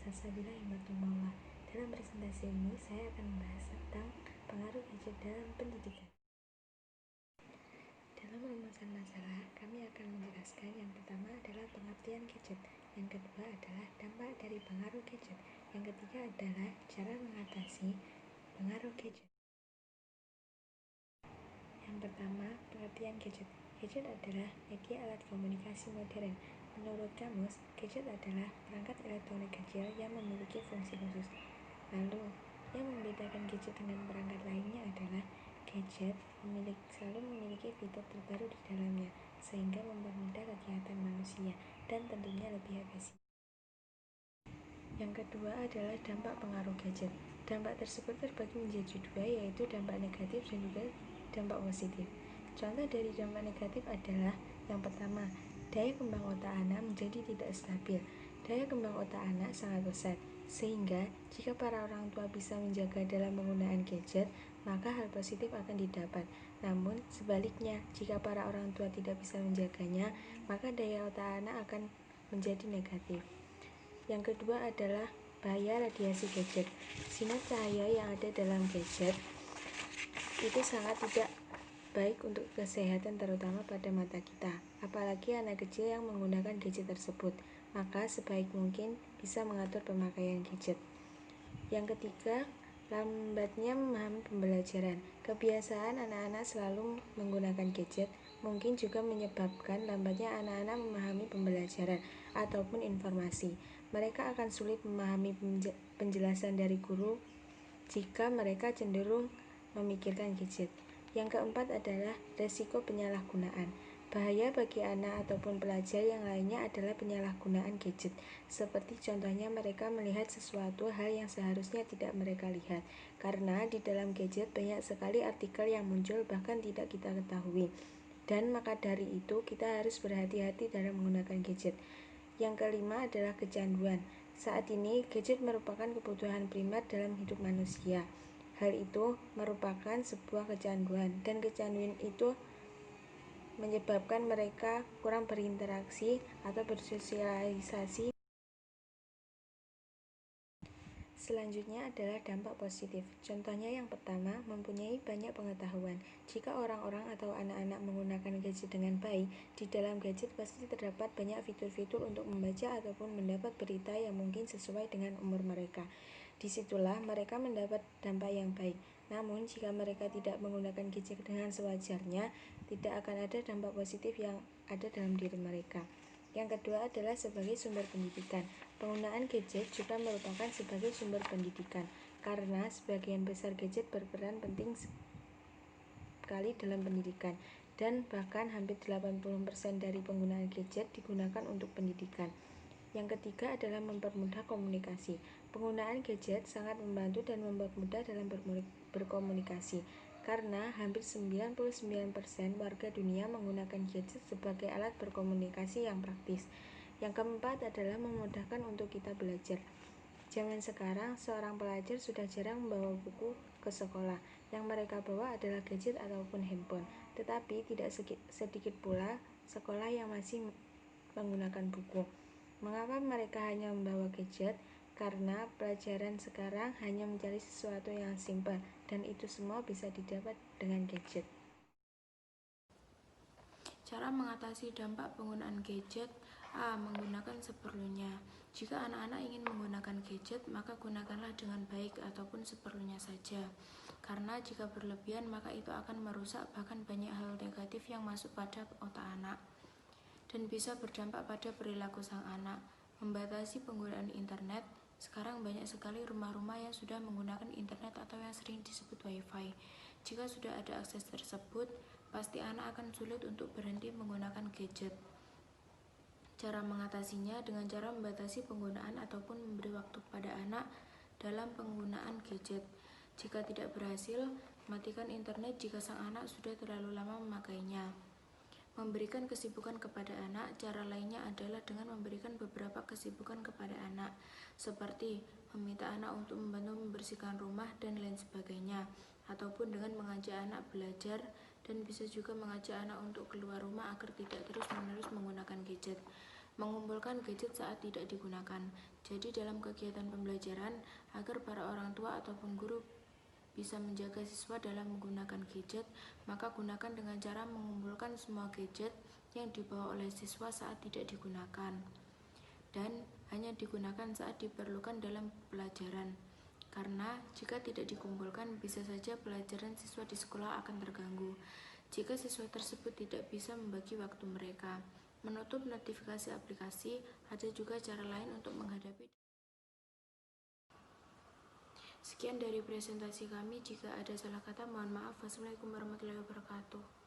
Salsabila Himatul Maula. Dalam presentasi ini, saya akan membahas tentang pengaruh gadget dalam pendidikan. Dalam merumuskan masalah, kami akan menjelaskan yang pertama adalah pengertian gadget, yang kedua adalah dampak dari pengaruh gadget, yang ketiga adalah cara mengatasi pengaruh gadget. Yang pertama, pengertian gadget. Gadget adalah media alat komunikasi modern. Menurut kamus, gadget adalah perangkat elektronik kecil yang memiliki fungsi khusus. Lalu, yang membedakan gadget dengan perangkat lainnya adalah gadget selalu memiliki fitur terbaru di dalamnya, sehingga mempermudah kegiatan manusia dan tentunya lebih efisien. Yang kedua adalah dampak pengaruh gadget. Dampak tersebut terbagi menjadi dua, yaitu dampak negatif dan juga dampak positif. Contoh dari dampak negatif adalah yang pertama, daya kembang otak anak menjadi tidak stabil. Daya kembang otak anak sangat pesat, sehingga jika para orang tua bisa menjaga dalam penggunaan gadget, maka hal positif akan didapat. Namun sebaliknya, jika para orang tua tidak bisa menjaganya, maka daya otak anak akan menjadi negatif. Yang kedua adalah bahaya radiasi gadget. Sinar cahaya yang ada dalam gadget itu sangat tidak baik untuk kesehatan, terutama pada mata kita, apalagi anak kecil yang menggunakan gadget tersebut. Maka sebaik mungkin bisa mengatur pemakaian gadget. Yang ketiga, lambatnya memahami pembelajaran. Kebiasaan anak-anak selalu menggunakan gadget mungkin juga menyebabkan lambatnya anak-anak memahami pembelajaran ataupun informasi. Mereka akan sulit memahami penjelasan dari guru jika mereka cenderung memikirkan gadget. Yang keempat adalah resiko penyalahgunaan. Bahaya bagi anak ataupun pelajar yang lainnya adalah penyalahgunaan gadget. Seperti contohnya mereka melihat sesuatu hal yang seharusnya tidak mereka lihat. Karena di dalam gadget banyak sekali artikel yang muncul bahkan tidak kita ketahui. Dan maka dari itu kita harus berhati-hati dalam menggunakan gadget. Yang kelima adalah kecanduan. Saat ini gadget merupakan kebutuhan primer dalam hidup manusia. Hal itu merupakan sebuah kecanduan, dan kecanduan itu menyebabkan mereka kurang berinteraksi atau bersosialisasi. Selanjutnya adalah dampak positif. Contohnya yang pertama, mempunyai banyak pengetahuan. Jika orang-orang atau anak-anak menggunakan gadget dengan baik, di dalam gadget pasti terdapat banyak fitur-fitur untuk membaca ataupun mendapat berita yang mungkin sesuai dengan umur mereka. Disitulah mereka mendapat dampak yang baik. Namun, jika mereka tidak menggunakan gadget dengan sewajarnya, tidak akan ada dampak positif yang ada dalam diri mereka. Yang kedua adalah sebagai sumber pendidikan. Penggunaan gadget juga merupakan sebagai sumber pendidikan, karena sebagian besar gadget berperan penting sekali dalam pendidikan, dan bahkan hampir 80% dari penggunaan gadget digunakan untuk pendidikan. Yang ketiga adalah mempermudah komunikasi. Penggunaan gadget sangat membantu dan mempermudah dalam berkomunikasi, karena hampir 99% warga dunia menggunakan gadget sebagai alat berkomunikasi yang praktis. Yang keempat adalah memudahkan untuk kita belajar. Zaman sekarang, seorang pelajar sudah jarang membawa buku ke sekolah. Yang mereka bawa adalah gadget ataupun handphone. Tetapi tidak sedikit pula sekolah yang masih menggunakan buku. Mengapa mereka hanya membawa gadget? Karena pelajaran sekarang hanya mencari sesuatu yang simpel, dan itu semua bisa didapat dengan gadget. Cara mengatasi dampak penggunaan gadget. A. Menggunakan seperlunya. Jika anak-anak ingin menggunakan gadget, maka gunakanlah dengan baik ataupun seperlunya saja. Karena jika berlebihan, maka itu akan merusak bahkan banyak hal negatif yang masuk pada otak anak dan bisa berdampak pada perilaku sang anak. Membatasi penggunaan internet. Sekarang banyak sekali rumah-rumah yang sudah menggunakan internet atau yang sering disebut wifi. Jika sudah ada akses tersebut, pasti anak akan sulit untuk berhenti menggunakan gadget. Cara mengatasinya dengan cara membatasi penggunaan ataupun memberi waktu pada anak dalam penggunaan gadget. Jika tidak berhasil, matikan internet jika sang anak sudah terlalu lama memakainya. Memberikan kesibukan kepada anak. Cara lainnya adalah dengan memberikan beberapa kesibukan kepada anak, seperti meminta anak untuk membantu membersihkan rumah dan lain sebagainya, ataupun dengan mengajak anak belajar, dan bisa juga mengajak anak untuk keluar rumah agar tidak terus-menerus menggunakan gadget. mengumpulkan gadget saat tidak digunakan. Jadi dalam kegiatan pembelajaran, agar para orang tua ataupun guru bisa menjaga siswa dalam menggunakan gadget, maka gunakan dengan cara mengumpulkan semua gadget yang dibawa oleh siswa saat tidak digunakan dan hanya digunakan saat diperlukan dalam pelajaran. Karena jika tidak dikumpulkan, bisa saja pelajaran siswa di sekolah akan terganggu. Jika siswa tersebut tidak bisa membagi waktu mereka, menutup notifikasi aplikasi, ada juga cara lain untuk menghadapi. Sekian dari presentasi kami. Jika ada salah kata, mohon maaf. Wassalamualaikum warahmatullahi wabarakatuh.